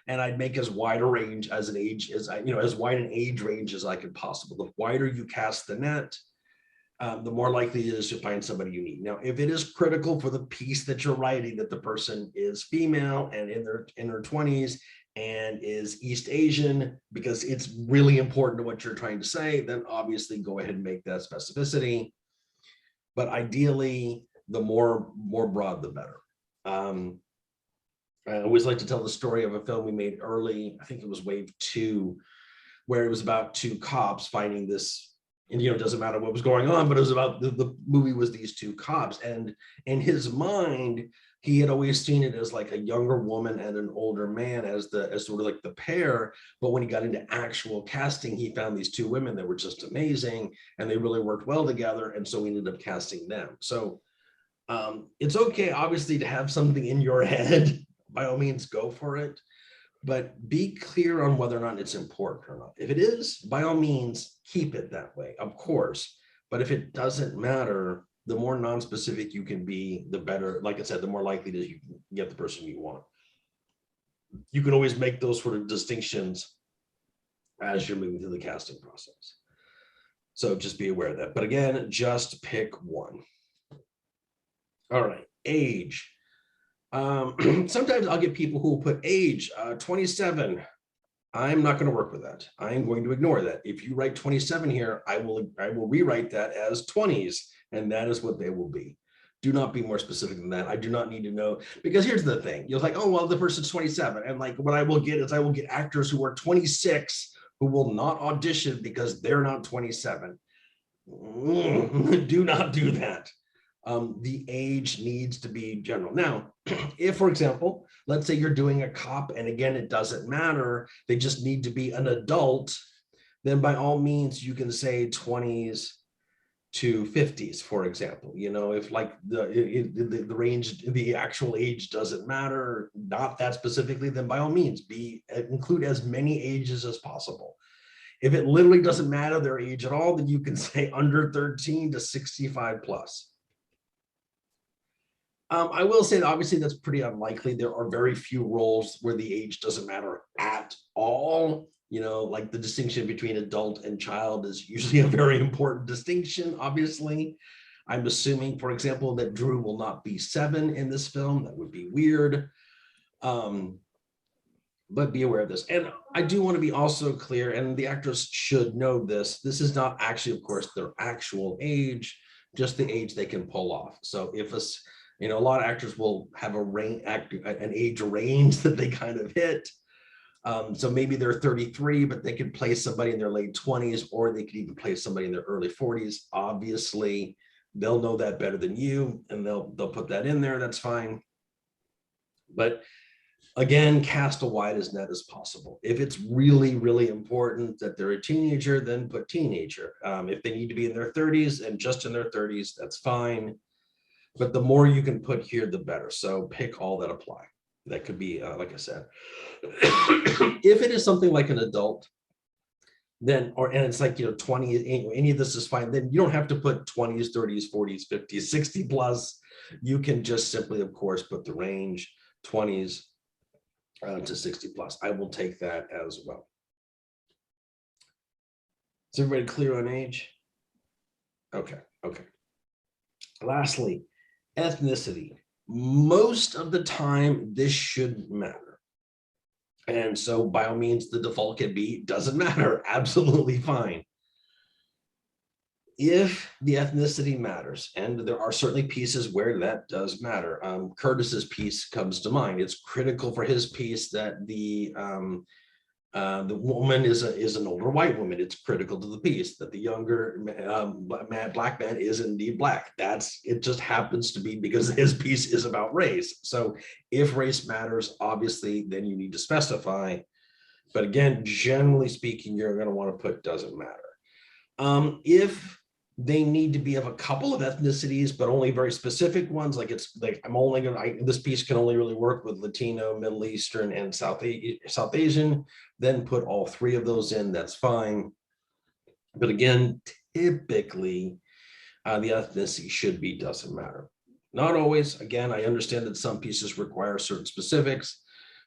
and I'd make as wide a range as an age as as wide an age range as I could possible. The wider you cast the net, the more likely it is to find somebody you need. Now, if it is critical for the piece that you're writing that the person is female and in their 20s and is East Asian, because it's really important to what you're trying to say, then obviously go ahead and make that specificity. But ideally, the more broad, the better. I always like to tell the story of a film we made early, I think it was Wave 2, where it was about two cops finding this, and it doesn't matter what was going on, but it was about the movie was these two cops, and in his mind, he had always seen it as like a younger woman and an older man as sort of like the pair. But when he got into actual casting, he found these two women that were just amazing and they really worked well together. And so we ended up casting them. So it's okay, obviously, to have something in your head. By all means, go for it. But be clear on whether or not it's important or not. If it is, by all means, keep it that way, of course. But if it doesn't matter, the more non-specific you can be, the better. Like I said, the more likely that you can get the person you want. You can always make those sort of distinctions as you're moving through the casting process. So just be aware of that. But again, just pick one. All right, age. Sometimes I'll get people who will put age 27. I'm not going to work with that. I'm going to ignore that. If you write 27 here, I will rewrite that as 20s, and that is what they will be. Do not be more specific than that. I do not need to know, because here's the thing. You're like, oh, well, the person's 27. And like what I will get is I will get actors who are 26 who will not audition because they're not 27. Do not do that. The age needs to be general. Now, if, for example, let's say you're doing a cop, and again, it doesn't matter, they just need to be an adult, then by all means, you can say 20s to 50s, for example. If like the range, the actual age doesn't matter, not that specifically, then by all means, include as many ages as possible. If it literally doesn't matter their age at all, then you can say under 13 to 65 plus. I will say that obviously that's pretty unlikely. There are very few roles where the age doesn't matter at all. You know, like the distinction between adult and child is usually a very important distinction, obviously. I'm assuming, for example, that Drew will not be 7 in this film. That would be weird. But be aware of this. And I do want to be also clear, and the actors should know this. This is not actually, of course, their actual age, just the age they can pull off. So if us, you know, a lot of actors will have an age range that they kind of hit. So maybe they're 33, but they could play somebody in their late 20s, or they could even play somebody in their early 40s. Obviously, they'll know that better than you, and they'll put that in there. That's fine. But again, cast a wide as net as possible. If it's really, really important that they're a teenager, then put teenager. If they need to be in their 30s and just in their 30s, that's fine. But the more you can put here, the better. So pick all that apply. That could be, like I said, if it is something like an adult, then, and it's like, 20, any of this is fine, then you don't have to put 20s, 30s, 40s, 50s, 60 plus. You can just simply, of course, put the range 20s to 60 plus. I will take that as well. Is everybody clear on age? Okay. Lastly, ethnicity. Most of the time, this shouldn't matter. And so by all means, the default can be, doesn't matter, absolutely fine. If the ethnicity matters, and there are certainly pieces where that does matter. Curtis's piece comes to mind. It's critical for his piece that the woman is an older white woman. It's critical to the piece that the younger black man is indeed black. It just happens to be because his piece is about race. So if race matters, obviously, then you need to specify. But again, generally speaking, you're going to want to put doesn't matter. If they need to be of a couple of ethnicities, but only very specific ones, like it's like this piece can only really work with Latino, Middle Eastern, and South Asian, then put all 3 of those in, that's fine. But again, typically the ethnicity should be doesn't matter. Not always. Again, I understand that some pieces require certain specifics,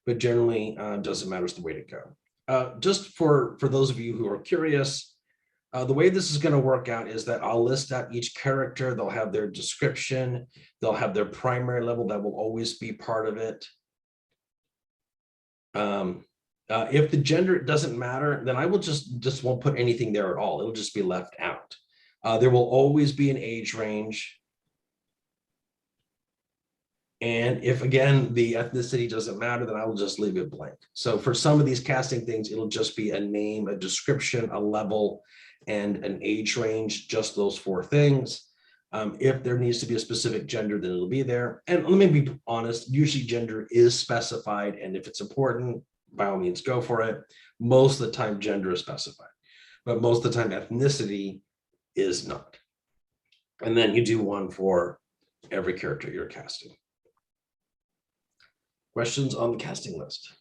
but generally doesn't matter is the way to go. Just for those of you who are curious, the way this is going to work out is that I'll list out each character. They'll have their description. They'll have their primary level. That will always be part of it. If the gender doesn't matter, then I will just won't put anything there at all. It'll just be left out. There will always be an age range. And if, again, the ethnicity doesn't matter, then I will just leave it blank. So for some of these casting things, it'll just be a name, a description, a level, and an age range, just those 4 things. If there needs to be a specific gender, then it'll be there. And let me be honest, usually gender is specified, and if it's important, by all means, go for it. Most of the time, gender is specified, but most of the time, ethnicity is not. And then you do one for every character you're casting. Questions on the casting list?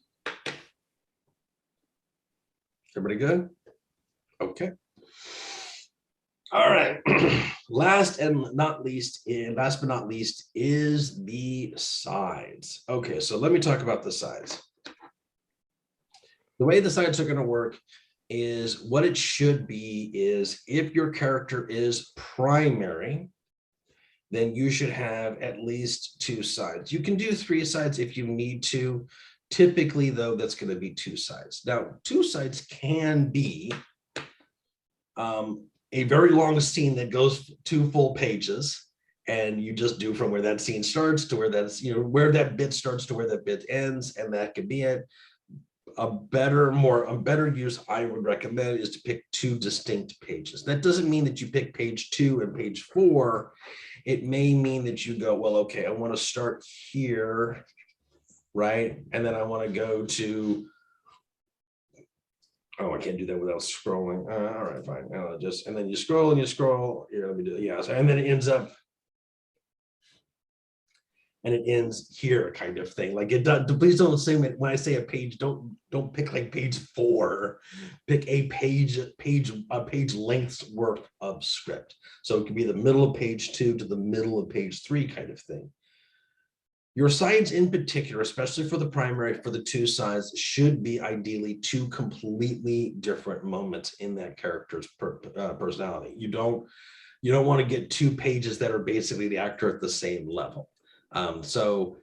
Everybody good? Okay. All right. Last but not least is the sides. Okay, so let me talk about the sides. The way the sides are going to work is what it should be is if your character is primary, then you should have at least 2 sides. You can do 3 sides if you need to. Typically, though, that's going to be 2 sides. Now, 2 sides can be a very long scene that goes 2 full pages, and you just do from where that scene starts to where that's, where that bit starts to where that bit ends, and that could be it. A better use I would recommend is to pick 2 distinct pages. That doesn't mean that you pick page 2 and page 4. It may mean that you go, well, okay, I want to start here, right? And then I want to go to, oh, I can't do that without scrolling. All right, fine. And then you scroll and you scroll. Here, let me do it. Yeah, and then it ends up, and it ends here, kind of thing. Like it does. Please don't say when I say a page, don't pick like page 4. Pick a page length's worth of script. So it could be the middle of page 2 to the middle of page 3, kind of thing. Your sides in particular, especially for the primary, for the two sides, should be ideally two completely different moments in that character's personality. You don't want to get two pages that are basically the actor at the same level. So,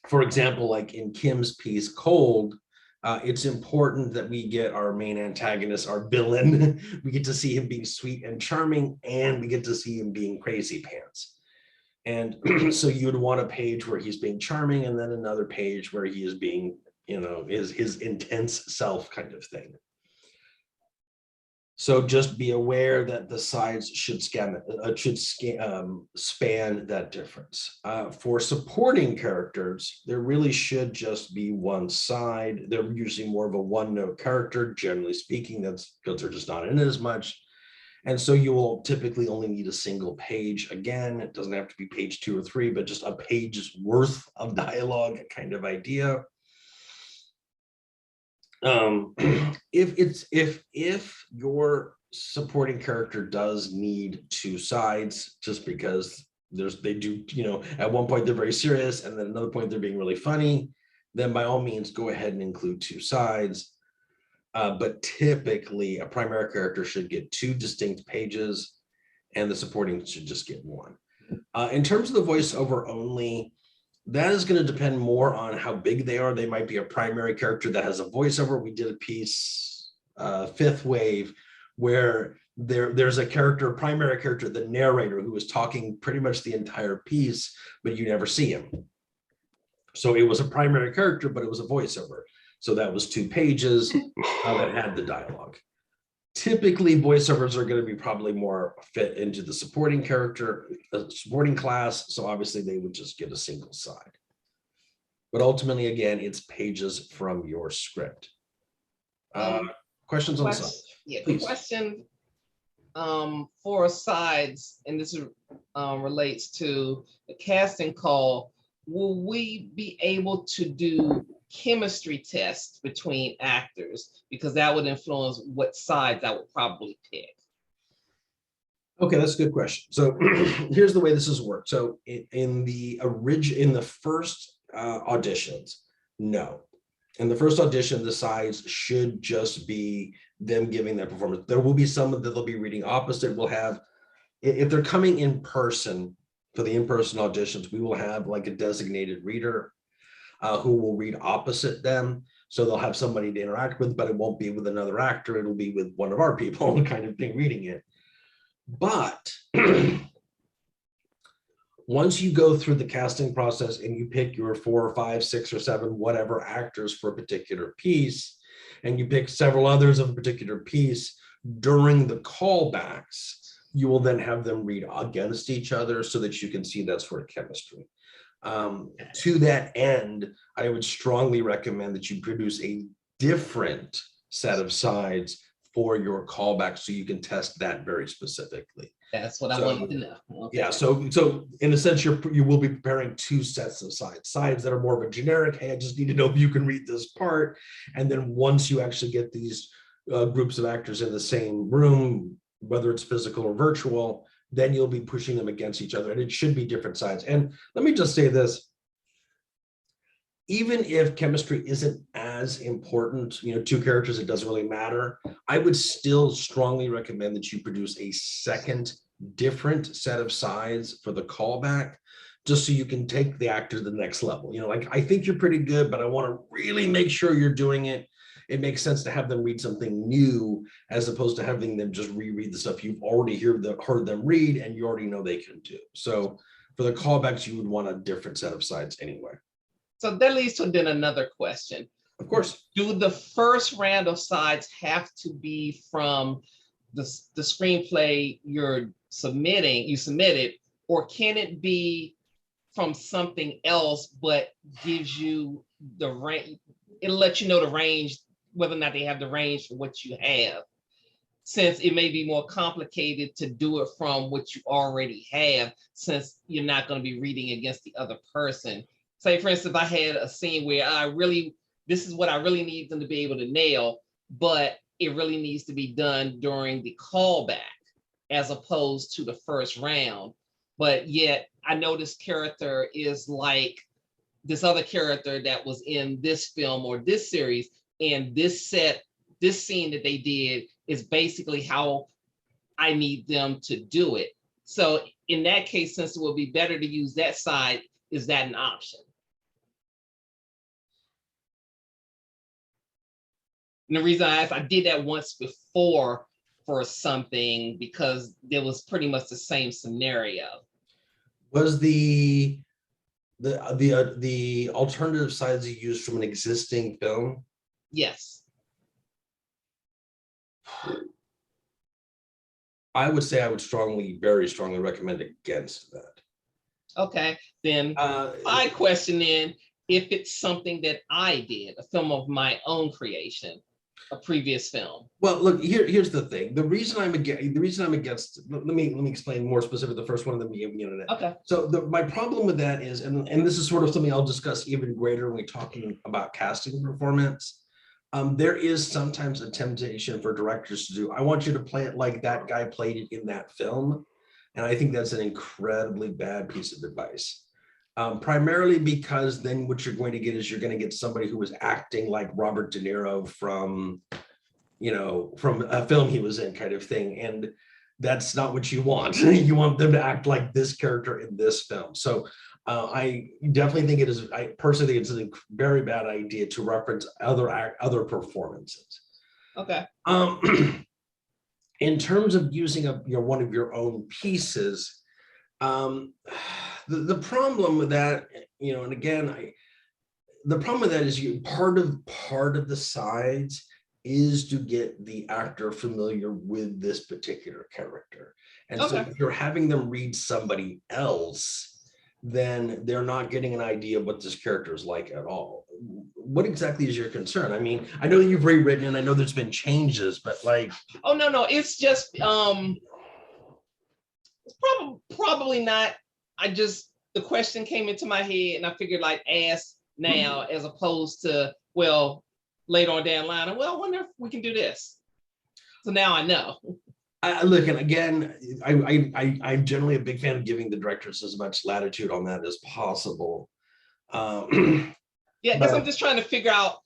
for example, like in Kim's piece, Cold, it's important that we get our main antagonist, our villain. We get to see him being sweet and charming, and we get to see him being crazy pants. And so you'd want a page where he's being charming, and then another page where he is being, his intense self kind of thing. So just be aware that the sides should span that difference. For supporting characters, there really should just be one side. They're usually more of a one-note character, generally speaking. That's because they're just not in it as much. And so you will typically only need a single page. Again, it doesn't have to be page 2 or 3, but just a page's worth of dialogue kind of idea. If your supporting character does need two sides, just because they do, at one point they're very serious and then another point they're being really funny, then by all means go ahead and include two sides. But typically a primary character should get two distinct pages and the supporting should just get one. In terms of the voiceover only, that is going to depend more on how big they are. They might be a primary character that has a voiceover. We did a piece, Fifth Wave, where there's a primary character, the narrator, who was talking pretty much the entire piece, but you never see him. So it was a primary character, but it was a voiceover. So that was 2 pages that had the dialogue. Typically, voiceovers are going to be probably more fit into the supporting character, supporting class. So obviously they would just get a single side. But ultimately, again, it's pages from your script. Questions on the side? Yeah, Please. question for sides, and this relates to the casting call. Will we be able to do chemistry tests between actors, because that would influence what sides I would probably pick? Okay, that's a good question. So here's the way this has worked. So in the first auditions, no. In the first audition, the sides should just be them giving that performance. There will be some that they'll be reading opposite. We'll have, if they're coming in person for the in-person auditions, we will have like a designated reader who will read opposite them. So they'll have somebody to interact with, but it won't be with another actor. It'll be with one of our people kind of thing reading it. But once you go through the casting process and you pick your 4 or 5, 6 or 7, whatever actors for a particular piece, and you pick several others of a particular piece, during the callbacks, you will then have them read against each other so that you can see that sort of chemistry. To that end, I would strongly recommend that you produce a different set of sides for your callback so you can test that very specifically. That's what I wanted to know. Okay. Yeah, so in a sense, you will be preparing 2 sets of sides that are more of a generic, hey, I just need to know if you can read this part. And then once you actually get these groups of actors in the same room, whether it's physical or virtual, then you'll be pushing them against each other, and it should be different sides. And let me just say this, even if chemistry isn't as important, 2 characters, it doesn't really matter. I would still strongly recommend that you produce a second different set of sides for the callback, just so you can take the actor to the next level. Like, I think you're pretty good, but I want to really make sure you're doing it. It makes sense to have them read something new as opposed to having them just reread the stuff you've already heard them read and you already know they can do. So for the callbacks, you would want a different set of sides anyway. So that leads to then another question. Of course. Do the first round of sides have to be from the screenplay you submitted, or can it be from something else but gives you the range? It'll let you know the range, whether or not they have the range for what you have, since it may be more complicated to do it from what you already have, since you're not going to be reading against the other person. Say, for instance, if I had a scene where this is what I really need them to be able to nail, but it really needs to be done during the callback as opposed to the first round. but yet I know this character is like this other character that was in this film or this series, and this scene that they did is basically how I need them to do it. So in that case, since it would be better to use that side, is that an option? And the reason I asked, I did that once before for something because there was pretty much the same scenario. Was the alternative sides you used from an existing film? Yes. I would say I would very strongly recommend against that. Okay, then my question then, if it's something that I did, a film of my own creation, a previous film. Well, look, here's the thing. The reason I'm against, let me explain more specific, the first one of them being the internet. Okay. So my problem with that is, and this is sort of something I'll discuss even greater when we're talking about casting performance. There is sometimes a temptation for directors to do, I want you to play it like that guy played it in that film. And I think that's an incredibly bad piece of advice. Primarily because then what you're going to get is you're going to get somebody who is acting like Robert De Niro from a film he was in, kind of thing. And that's not what you want. You want them to act like this character in this film. So I definitely think I personally think it's a very bad idea to reference other performances. Okay. In terms of using one of your own pieces, the problem with that, and again, the problem with that is part of the sides is to get the actor familiar with this particular character. And so if you're having them read somebody else, then they're not getting an idea of what this character is like at all. What exactly is your concern? I mean, I know that you've rewritten and I know there's been changes, but like... Oh, no, it's just, it's probably not. The question came into my head and I figured like ask now as opposed to, well, later on down the line, well, I wonder if we can do this. So now I know. Look, and again, I'm generally a big fan of giving the directors as much latitude on that as possible. Yeah, because I'm just trying to figure out,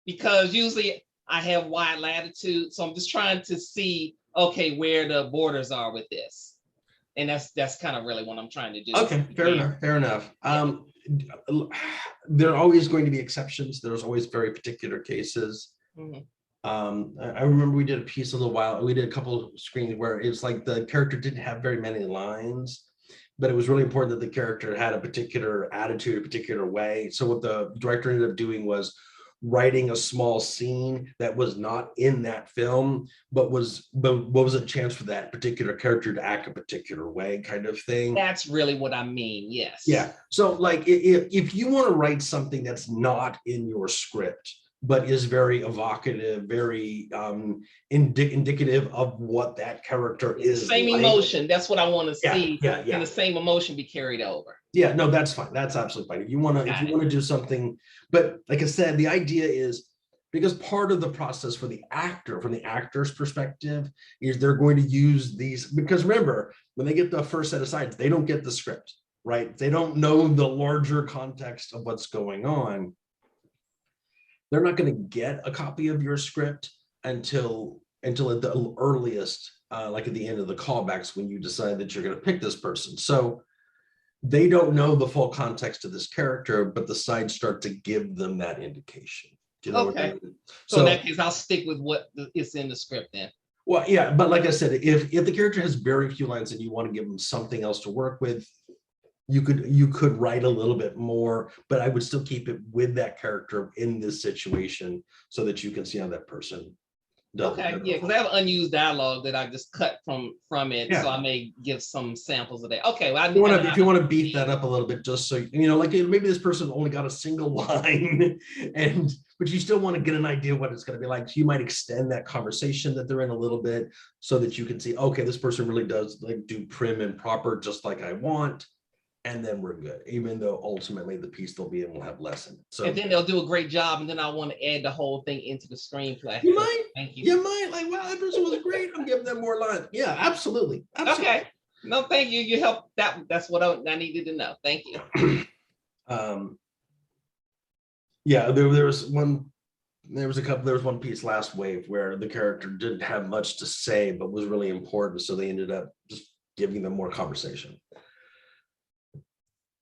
because usually I have wide latitude, so I'm just trying to see, okay, where the borders are with this. And that's kind of really what I'm trying to do. Okay, fair enough. There are always going to be exceptions. There's always very particular cases. Mm-hmm. I remember we did a piece a little while, we did a couple of screens where it's like the character didn't have very many lines, but it was really important that the character had a particular attitude, a particular way. So what the director ended up doing was writing a small scene that was not in that film, but was a chance for that particular character to act a particular way, kind of thing. That's really what I mean, yes. Yeah, so like if you want to write something that's not in your script, but is very evocative, very indicative of what that character is. Same like. Emotion, that's what I want to see. Yeah. And the same emotion be carried over. Yeah, no, that's fine. That's absolutely fine. If you want to do something, but like I said, the idea is, because part of the process for the actor, from the actor's perspective, is they're going to use these, because remember, when they get the first set of sides, they don't get the script, right? They don't know the larger context of what's going on. They're not going to get a copy of your script until at the earliest, like at the end of the callbacks, when you decide that you're going to pick this person. So they don't know the full context of this character, but the sides start to give them that indication. Do you know what I mean? So in that case, I'll stick with what is in the script then. Well, yeah, but like I said, if the character has very few lines and you want to give them something else to work with, you could write a little bit more, but I would still keep it with that character in this situation so that you can see how that person does. Okay, yeah, because I have unused dialogue that I just cut from it, so I may give some samples of that. Okay, well, if you want to beef that up a little bit, just so like maybe this person only got a single line, but you still want to get an idea of what it's going to be like. So you might extend that conversation that they're in a little bit so that you can see, okay, this person really does like do prim and proper, just like I want. And then we're good, even though ultimately the piece they'll be in will have less in it. So, and then they'll do a great job, and then I want to add the whole thing into the screenplay. You might. Thank you. You might, like, wow, that person was great. I'm giving them more lines. Yeah, absolutely. Okay. No, thank you. You helped. That's what I needed to know. Thank you. Yeah, there was one. There was one piece last wave where the character didn't have much to say, but was really important. So they ended up just giving them more conversation.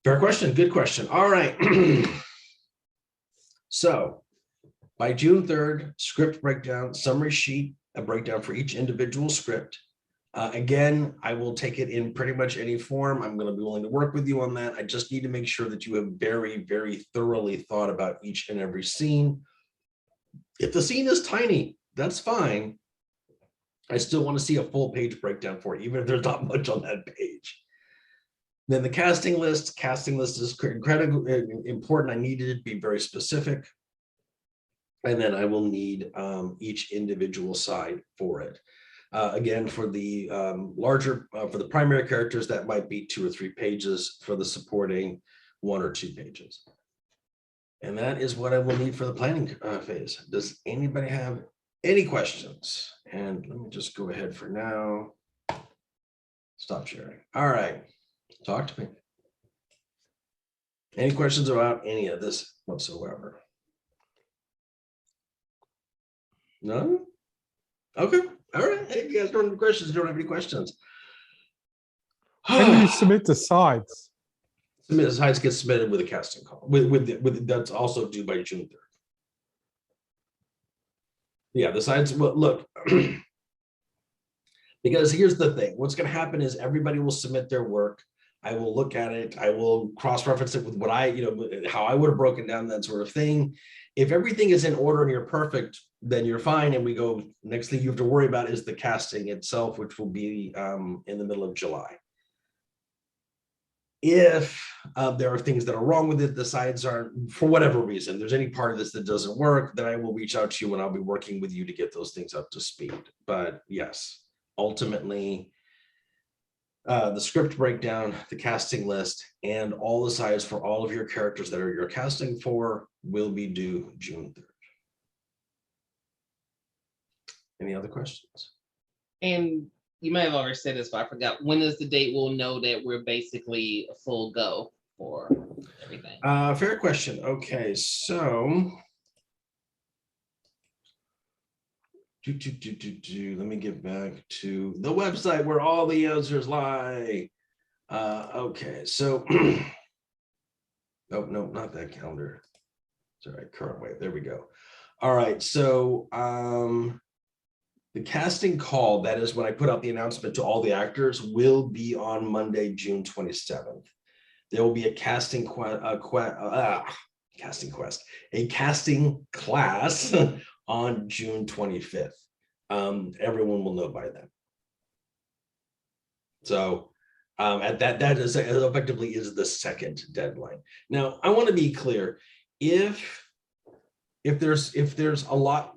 Fair question. Good question. All right. So by June 3rd, script breakdown, summary sheet, a breakdown for each individual script. Again, I will take it in pretty much any form. I'm going to be willing to work with you on that. I just need to make sure that you have very, very thoroughly thought about each and every scene. If the scene is tiny, that's fine. I still want to see a full page breakdown for it, even if there's not much on that page. Then the casting list is incredibly important. I needed it to be very specific. And then I will need each individual side for it. Again, for the for the primary characters, that might be 2 or 3 pages. For the supporting, 1 or 2 pages. And that is what I will need for the planning phase. Does anybody have any questions? And let me just go ahead for now. Stop sharing. All right, talk to me. Any questions about any of this whatsoever? None? Okay, all right. Hey, if you guys don't have any questions, don't have any questions. When do you submit the sides? The sides get submitted with a casting call. That's also due by June 3rd. Yeah, the sides. Well, look, because here's the thing. What's going to happen is everybody will submit their work. I will look at it. I will cross-reference it with what how I would have broken down that sort of thing. If everything is in order and you're perfect, then you're fine. And we go. Next thing you have to worry about is the casting itself, which will be in the middle of July. If there are things that are wrong with it, the sides aren't, for whatever reason, there's any part of this that doesn't work, then I will reach out to you and I'll be working with you to get those things up to speed. But yes, ultimately, the script breakdown, the casting list, and all the sides for all of your characters that you're casting for will be due June 3rd. Any other questions? And you may have already said this, but I forgot. When is the date we'll know that we're basically a full go for everything? Fair question. Okay, so let me get back to the website where all the answers lie. Okay, so oh no, not that calendar. Sorry, current wave. There we go. All right, so the casting call, that is when I put out the announcement to all the actors, will be on Monday, June 27th. There will be a casting class on June 25th. Everyone will know by then. So at that is effectively is the second deadline. Now, I want to be clear. If there's a lot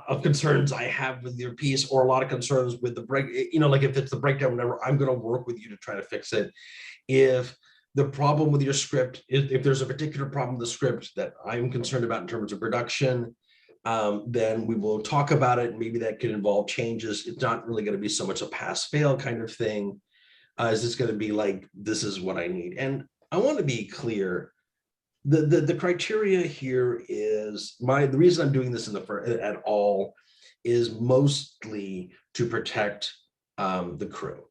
of concerns I have with your piece, or a lot of concerns with the break, like if it's the breakdown, whatever, I'm going to work with you to try to fix it. If the problem with your script, if there's a particular problem with the script that I'm concerned about in terms of production, then we will talk about it. Maybe that could involve changes. It's not really going to be so much a pass-fail kind of thing. Is this going to be like, this is what I need? And I want to be clear. The criteria here is the reason I'm doing this at all is mostly to protect the crew.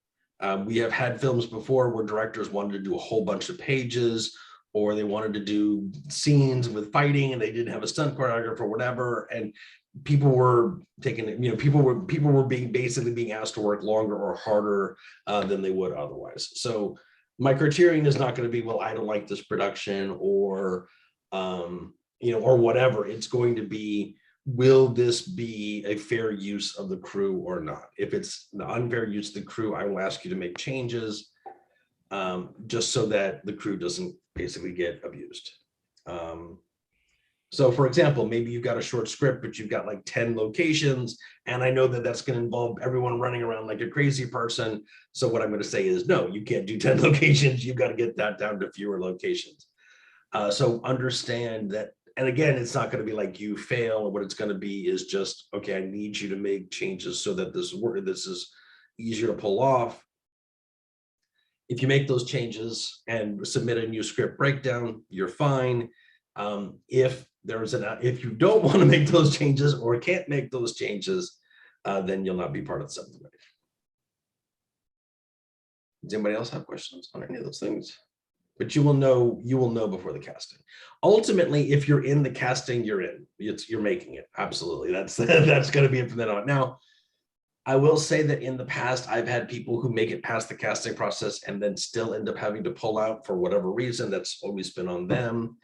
We have had films before where directors wanted to do a whole bunch of pages, or they wanted to do scenes with fighting and they didn't have a stunt choreographer or whatever, and people were taking, people were basically being asked to work longer or harder than they would otherwise. So my criterion is not going to be, well, I don't like this production, or or whatever. It's going to be, will this be a fair use of the crew or not? If it's the unfair use of the crew, I will ask you to make changes, just so that the crew doesn't basically get abused. So for example, maybe you've got a short script, but you've got like 10 locations, and I know that that's going to involve everyone running around like a crazy person. So what I'm going to say is, no, you can't do 10 locations. You've got to get that down to fewer locations. So understand that, and again, it's not going to be like you fail, or what it's going to be is just, okay, I need you to make changes so that this is easier to pull off. If you make those changes and submit a new script breakdown, you're fine. If you don't want to make those changes or can't make those changes, then you'll not be part of the subcommittee. Does anybody else have questions on any of those things? But you will know before the casting. Ultimately, if you're in the casting, you're in. You're making it. Absolutely. That's going to be it from then on. Now, I will say that in the past, I've had people who make it past the casting process and then still end up having to pull out for whatever reason. That's always been on them.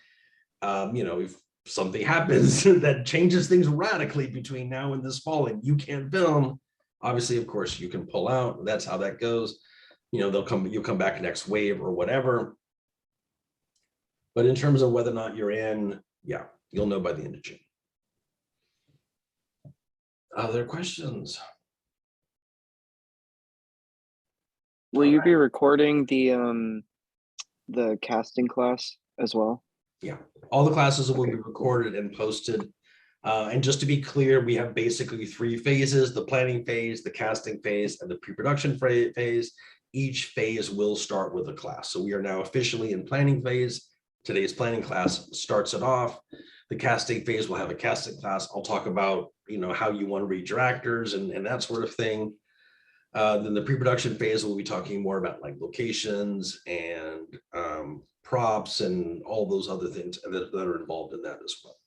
If something happens that changes things radically between now and this fall and you can't film, obviously, of course, you can pull out. That's how that goes. You'll come back next wave or whatever. But in terms of whether or not you're in, yeah, you'll know by the end of June. Other questions? Will you be recording the casting class as well? Yeah, all the classes will be recorded and posted. And just to be clear, we have basically 3 phases: the planning phase, the casting phase, and the pre-production phase. Each phase will start with a class. So we are now officially in planning phase. Today's planning class starts it off. The casting phase will have a casting class. I'll talk about, how you want to read your actors and that sort of thing. Then the pre-production phase will be talking more about like locations and props and all those other things that are involved in that as well.